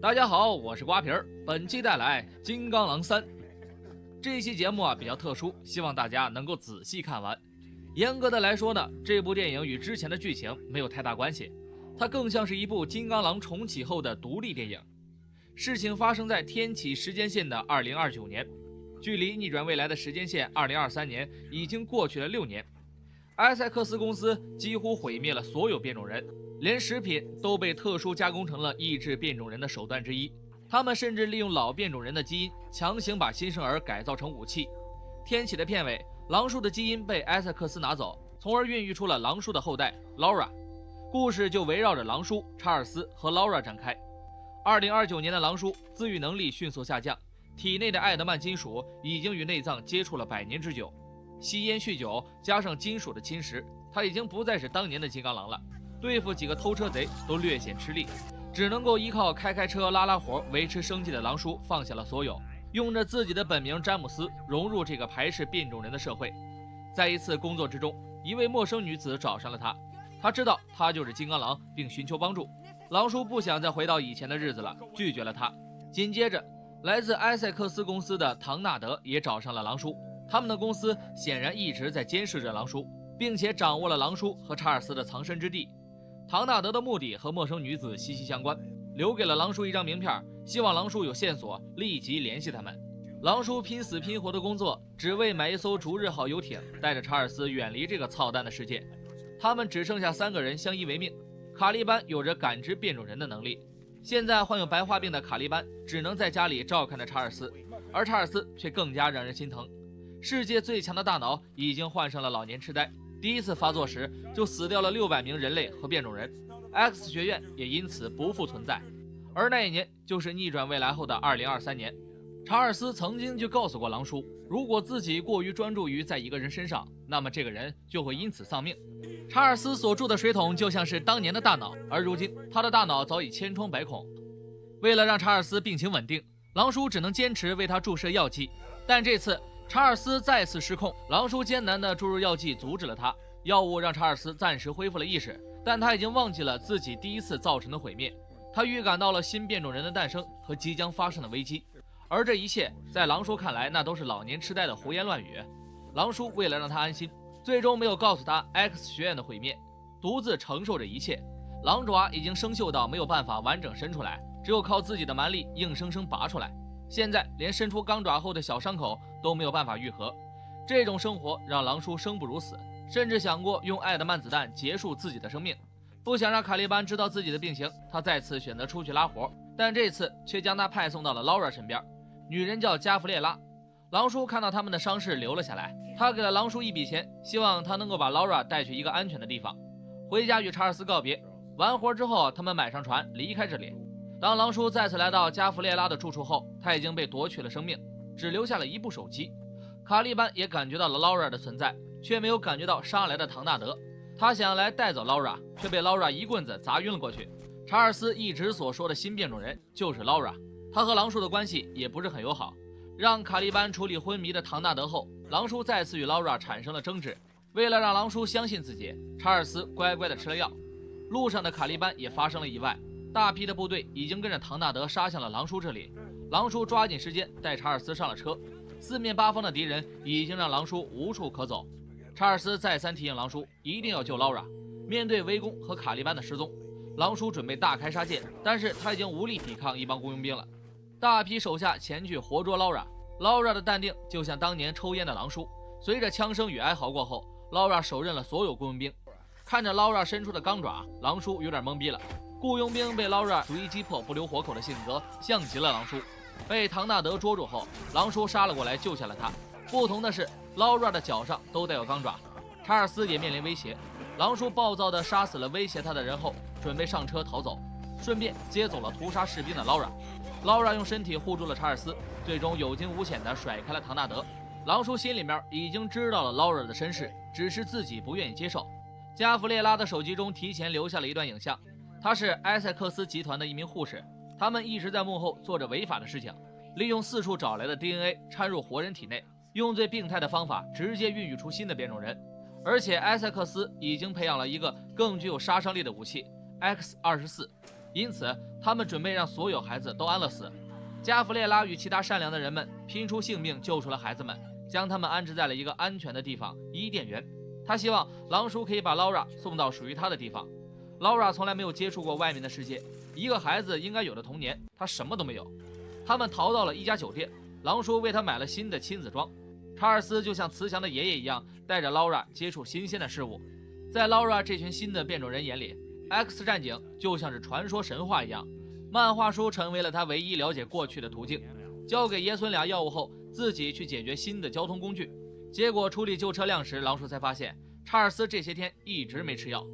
大家好，我是瓜皮儿，本期带来《金刚狼3》。这期节目比较特殊，希望大家能够仔细看完。严格的来说呢，这部电影与之前的剧情没有太大关系，它更像是一部金刚狼重启后的独立电影。事情发生在天启时间线的2029年，距离逆转未来的时间线2023年已经过去了6年。埃塞克斯公司几乎毁灭了所有变种人，连食品都被特殊加工成了抑制变种人的手段之一。他们甚至利用老变种人的基因，强行把新生儿改造成武器。天启的片尾，狼叔的基因被埃塞克斯拿走，从而孕育出了狼叔的后代 Laura。 故事就围绕着狼叔、查尔斯和 Laura 展开。2029年的狼叔自愈能力迅速下降，体内的艾德曼金属已经与内脏接触了100年之久。吸烟酗酒加上金属的侵蚀，他已经不再是当年的金刚狼了。对付几个偷车贼都略显吃力，只能够依靠开车拉活维持生计的狼叔放下了所有，用着自己的本名詹姆斯融入这个排斥变种人的社会。在一次工作之中，一位陌生女子找上了他，他知道他就是金刚狼，并寻求帮助。狼叔不想再回到以前的日子了，拒绝了他。紧接着，来自埃塞克斯公司的唐纳德也找上了狼叔，他们的公司显然一直在监视着狼叔，并且掌握了狼叔和查尔斯的藏身之地。唐纳德的目的和陌生女子息息相关，留给了狼叔一张名片，希望狼叔有线索立即联系他们。狼叔拼死拼活的工作，只为买一艘逐日号游艇，带着查尔斯远离这个操蛋的世界。他们只剩下3个人相依为命。卡利班有着感知变种人的能力，现在患有白化病的卡利班只能在家里照看着查尔斯，而查尔斯却更加让人心疼。世界最强的大脑已经患上了老年痴呆，第一次发作时就死掉了600名人类和变种人， X 学院也因此不复存在。而那一年就是逆转未来后的2023年。查尔斯曾经就告诉过狼叔，如果自己过于专注于在一个人身上，那么这个人就会因此丧命。查尔斯所住的水桶就像是当年的大脑，而如今他的大脑早已千疮百孔。为了让查尔斯病情稳定，狼叔只能坚持为他注射药剂，但这次查尔斯再次失控，狼叔艰难地注入药剂阻止了他。药物让查尔斯暂时恢复了意识，但他已经忘记了自己第一次造成的毁灭。他预感到了新变种人的诞生和即将发生的危机，而这一切在狼叔看来，那都是老年痴呆的胡言乱语。狼叔为了让他安心，最终没有告诉他 X 学院的毁灭，独自承受着一切。狼爪已经生锈到没有办法完整伸出来，只有靠自己的蛮力硬生生拔出来。现在连伸出钢爪后的小伤口都没有办法愈合。这种生活让狼叔生不如死，甚至想过用艾德曼子弹结束自己的生命。不想让卡利班知道自己的病情，他再次选择出去拉活，但这次却将他派送到了 Laura 身边。女人叫加弗列拉。狼叔看到他们的伤势留了下来，他给了狼叔一笔钱，希望他能够把 Laura 带去一个安全的地方，回家与查尔斯告别。完活之后，他们买上船离开这里。当狼叔再次来到加弗列拉的住处后，他已经被夺去了生命，只留下了一部手机。卡利班也感觉到了 Laura 的存在，却没有感觉到杀来的唐纳德。他想来带走 Laura， 却被 Laura 一棍子砸晕了过去。查尔斯一直所说的新变种人就是 Laura， 他和狼叔的关系也不是很友好。让卡利班处理昏迷的唐纳德后，狼叔再次与 Laura 产生了争执。为了让狼叔相信自己，查尔斯乖乖地吃了药。路上的卡利班也发生了意外，大批的部队已经跟着唐纳德杀向了狼叔这里。狼叔抓紧时间带查尔斯上了车，四面八方的敌人已经让狼叔无处可走。查尔斯再三提醒狼叔一定要救 Laura。面对围攻和卡利班的失踪，狼叔准备大开杀戒，但是他已经无力抵抗一帮雇佣兵了。大批手下前去活捉 Laura 的淡定就像当年抽烟的狼叔。随着枪声与哀嚎过后， Laura 手刃了所有雇佣兵。看着 Laura 伸出的钢爪，狼叔有点懵逼了。雇佣兵被 Laura 逐一击破不留活口的性格像极了狼叔。被唐纳德捉住后，狼叔杀了过来救下了他。不同的是， Laura 的脚上都带有钢爪。查尔斯也面临威胁，狼叔暴躁地杀死了威胁他的人后，准备上车逃走，顺便接走了屠杀士兵的 Laura 用身体护住了查尔斯，最终有惊无险地甩开了唐纳德。狼叔心里面已经知道了 Laura 的身世，只是自己不愿意接受。加弗列拉的手机中提前留下了一段影像，她是埃塞克斯集团的一名护士，他们一直在幕后做着违法的事情，利用四处找来的 DNA 掺入活人体内，用最病态的方法直接孕育出新的变种人。而且埃塞克斯已经培养了一个更具有杀伤力的武器 X-24，因此他们准备让所有孩子都安乐死。加弗列拉与其他善良的人们拼出性命救出了孩子们，将他们安置在了一个安全的地方——伊甸园。他希望狼叔可以把劳拉送到属于他的地方。劳拉从来没有接触过外面的世界，一个孩子应该有的童年，他什么都没有。他们逃到了一家酒店，狼叔为他买了新的亲子装。查尔斯就像慈祥的爷爷一样，带着劳拉接触新鲜的事物。在劳拉这群新的变种人眼里，X 战警就像是传说神话一样。漫画书成为了他唯一了解过去的途径。交给爷孙俩药物后，自己去解决新的交通工具。结果处理旧车辆时，狼叔才发现查尔斯这些天一直没吃药。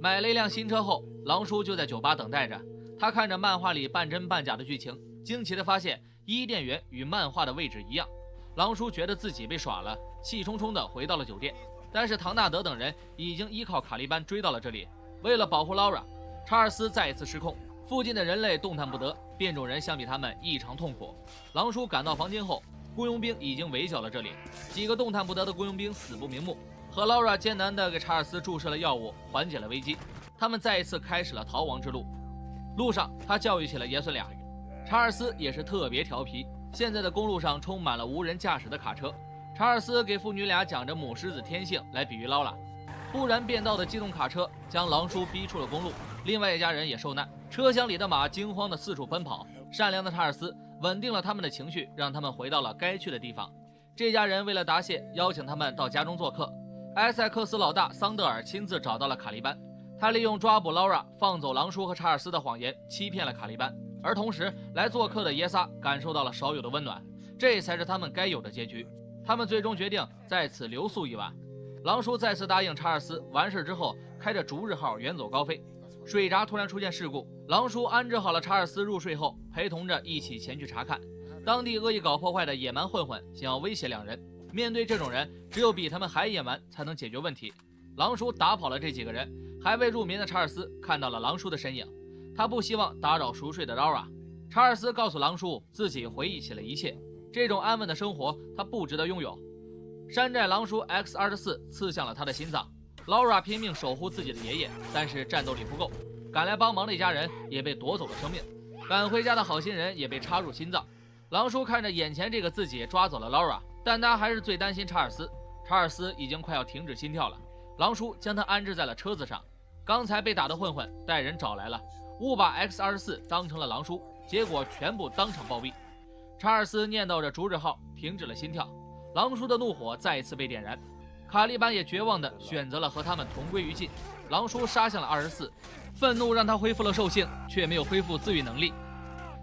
买了一辆新车后，狼叔就在酒吧等待着。他看着漫画里半真半假的剧情，惊奇地发现伊甸园与漫画的位置一样。狼叔觉得自己被耍了，气冲冲地回到了酒店。但是唐纳德等人已经依靠卡利班追到了这里。为了保护劳拉，查尔斯再一次失控。附近的人类动弹不得，变种人相比他们异常痛苦。狼叔赶到房间后，雇佣兵已经围剿了这里。几个动弹不得的雇佣兵死不瞑目，和劳拉艰难地给查尔斯注射了药物，缓解了危机。他们再一次开始了逃亡之路。路上，他教育起了爷孙俩。查尔斯也是特别调皮。现在的公路上充满了无人驾驶的卡车。查尔斯给父女俩讲着母狮子天性来比喻劳拉。忽然变道的机动卡车将狼叔逼出了公路，另外一家人也受难。车厢里的马惊慌地四处奔跑。善良的查尔斯稳定了他们的情绪，让他们回到了该去的地方。这家人为了答谢，邀请他们到家中做客。埃塞克斯老大桑德尔亲自找到了卡利班，他利用抓捕劳拉、放走狼叔和查尔斯的谎言欺骗了卡利班，而同时来做客的耶撒感受到了少有的温暖，这才是他们该有的结局。他们最终决定在此留宿一晚。狼叔再次答应查尔斯，完事之后开着逐日号远走高飞。水闸突然出现事故，狼叔安置好了查尔斯入睡后，陪同着一起前去查看。当地恶意搞破坏的野蛮混混想要威胁两人，面对这种人，只有比他们还野蛮才能解决问题。狼叔打跑了这几个人，还未入眠的查尔斯看到了狼叔的身影，他不希望打扰熟睡的劳拉。查尔斯告诉狼叔自己回忆起了一切，这种安稳的生活他不值得拥有。山寨狼叔 X24 刺向了他的心脏。劳拉拼命守护自己的爷爷，但是战斗力不够，赶来帮忙的一家人也被夺走了生命，赶回家的好心人也被插入心脏。狼叔看着眼前这个自己抓走了劳拉，但他还是最担心查尔斯。查尔斯已经快要停止心跳了。狼叔将他安置在了车子上。刚才被打的混混带人找来了，误把 X24 当成了狼叔，结果全部当场暴毙。查尔斯念叨着逐日号，停止了心跳。狼叔的怒火再一次被点燃。卡利班也绝望地选择了和他们同归于尽。狼叔杀向了24，愤怒让他恢复了兽性，却没有恢复自愈能力。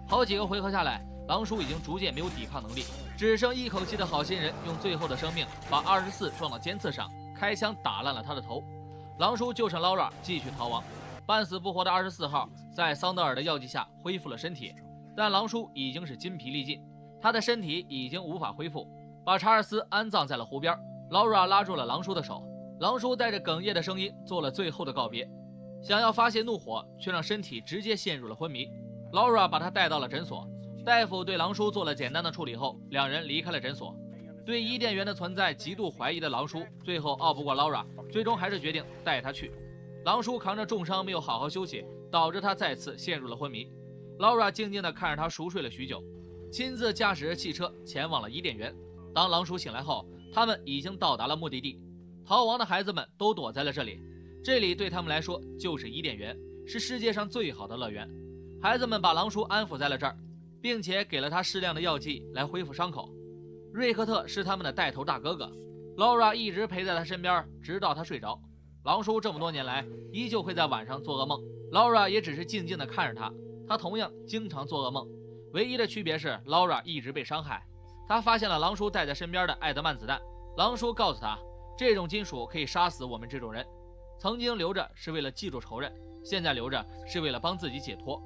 好几个回合下来，狼叔已经逐渐没有抵抗能力，只剩一口气的好心人用最后的生命把24撞到尖刺上，开枪打烂了他的头。狼叔救上劳拉，继续逃亡。半死不活的24号在桑德尔的药剂下恢复了身体，但狼叔已经是筋疲力尽，他的身体已经无法恢复，把查尔斯安葬在了湖边。劳拉拉住了狼叔的手，狼叔带着哽咽的声音做了最后的告别，想要发泄怒火，却让身体直接陷入了昏迷。劳拉把他带到了诊所，大夫对狼叔做了简单的处理后，两人离开了诊所。对伊甸园的存在极度怀疑的狼叔，最后拗不过劳拉，最终还是决定带他去。狼叔扛着重伤没有好好休息，导致他再次陷入了昏迷。劳拉静静地看着他熟睡了许久，亲自驾驶着汽车前往了伊甸园。当狼叔醒来后，他们已经到达了目的地，逃亡的孩子们都躲在了这里。这里对他们来说就是伊甸园，是世界上最好的乐园。孩子们把狼叔安抚在了这儿，并且给了他适量的药剂来恢复伤口。瑞克特是他们的带头大哥哥，劳拉一直陪在他身边，直到他睡着。狼叔这么多年来依旧会在晚上做噩梦，劳拉也只是静静地看着他，他同样经常做噩梦，唯一的区别是劳拉一直被伤害。他发现了狼叔带在身边的艾德曼子弹，狼叔告诉他，这种金属可以杀死我们这种人，曾经留着是为了记住仇人，现在留着是为了帮自己解脱。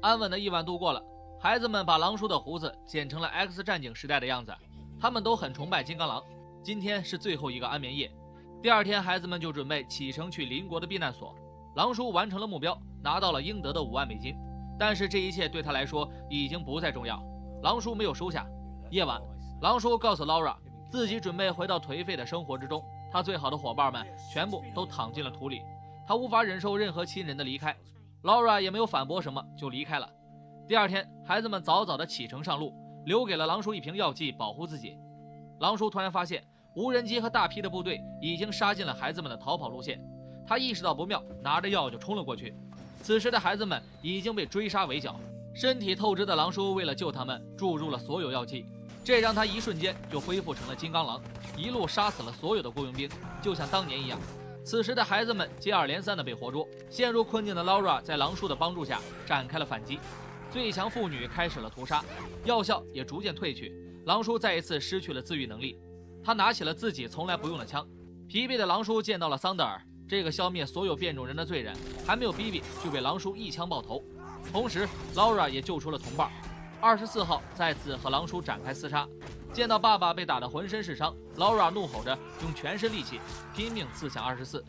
安稳的一晚度过了，孩子们把狼叔的胡子剪成了 X 战警时代的样子，他们都很崇拜金刚狼。今天是最后一个安眠夜，第二天孩子们就准备启程去邻国的避难所。狼叔完成了目标，拿到了应得的5万美金，但是这一切对他来说已经不再重要，狼叔没有收下。夜晚，狼叔告诉劳拉，自己准备回到颓废的生活之中，他最好的伙伴们全部都躺进了土里，他无法忍受任何亲人的离开。Laura 也没有反驳什么，就离开了。第二天，孩子们早早的启程上路，留给了狼叔一瓶药剂保护自己。狼叔突然发现无人机和大批的部队已经杀进了孩子们的逃跑路线，他意识到不妙，拿着药就冲了过去。此时的孩子们已经被追杀围剿，身体透支的狼叔为了救他们注入了所有药剂，这让他一瞬间就恢复成了金刚狼，一路杀死了所有的雇佣兵，就像当年一样。此时的孩子们接二连三的被活捉，陷入困境的 Laura 在狼叔的帮助下展开了反击，最强妇女开始了屠杀，药效也逐渐褪去，狼叔再一次失去了自愈能力。他拿起了自己从来不用的枪，疲惫的狼叔见到了桑德尔，这个消灭所有变种人的罪人，还没有逼逼就被狼叔一枪爆头。同时 Laura 也救出了同伴。24号再次和狼叔展开厮杀，见到爸爸被打得浑身是伤， Laura 怒吼着用全身力气拼命刺向24。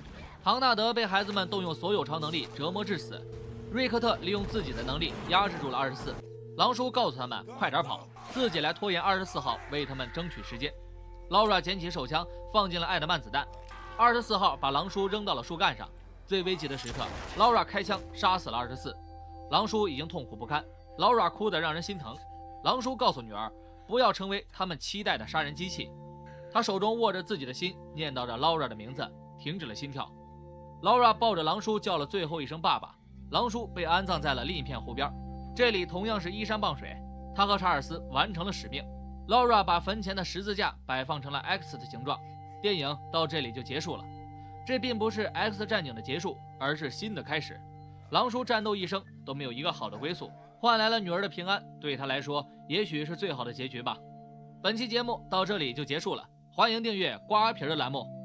唐纳德被孩子们动用所有超能力折磨致死，瑞克特利用自己的能力压制住了24。狼叔告诉他们快点跑，自己来拖延24号，为他们争取时间。Laura 捡起手枪放进了爱德曼子弹，24号把狼叔扔到了树干上。最危急的时刻 Laura 开枪杀死了24。狼叔已经痛苦不堪， Laura 哭得让人心疼。狼叔告诉女儿不要成为他们期待的杀人机器。他手中握着自己的心，念叨着 Laura 的名字，停止了心跳。 Laura 抱着狼叔叫了最后一声爸爸。狼叔被安葬在了另一片湖边，这里同样是依山傍水。他和查尔斯完成了使命。 Laura 把坟前的十字架摆放成了 X 的形状。电影到这里就结束了。这并不是 X 战警的结束，而是新的开始。狼叔战斗一生都没有一个好的归宿，换来了女儿的平安，对他来说也许是最好的结局吧。本期节目到这里就结束了，欢迎订阅瓜皮的栏目。